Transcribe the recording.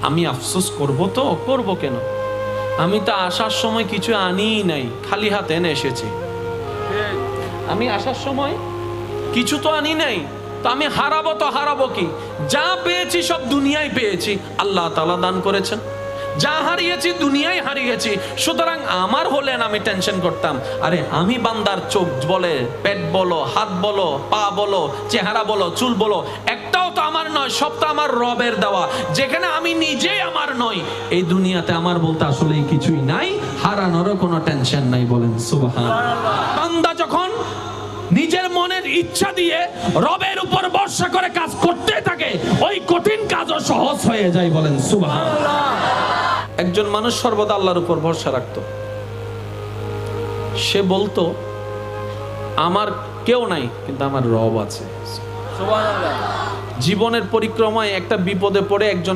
আমি আফসোস করব তো? করব কেন? আমি তো আসার সময় কিছু আনিই নাই, খালি হাতে এনে এসেছি। আমি আসার সময় কিছু তো আনি নাই, তো আমি হারাবো তো হারাবো কি? যা পেয়েছি সব দুনিয়ায় পেয়েছি, আল্লাহ তাআলা দান করেছেন। যা হারিয়েছি দুনিয়ায় হারিয়েছি, সুতরাং আমার হলেন আমি টেনশন করতাম। আরে আমি বান্দার চোখ বলে, পেট বলো, হাত বলো, পা বলো, চেহারা বলো, চুল বলো, একটাও তো আমার নয়, সব তো আমার রবের দেওয়া। যেখানে আমি নিজেই আমার নই, এই দুনিয়াতে আমার বলতে আসলে কিছুই নাই, হারানোরও কোনো টেনশন নাই। বলেন সুবহানাল্লাহ। বান্দা যখন নিজের মনের ইচ্ছা দিয়ে রবের উপর ভরসা করে কাজ করতে থাকে, ওই কঠিন কাজও সহজ হয়ে যায়। বলেন সুবহানাল্লাহ। একজন মানুষ সর্বদা আল্লাহর উপর ভরসা রাখতো। সে বলতো, আমার কেউ নাই, কিন্তু আমার রব আছে। সুবহানাল্লাহ। জীবনের পরিক্রমায় একটা বিপদে পড়ে একজনের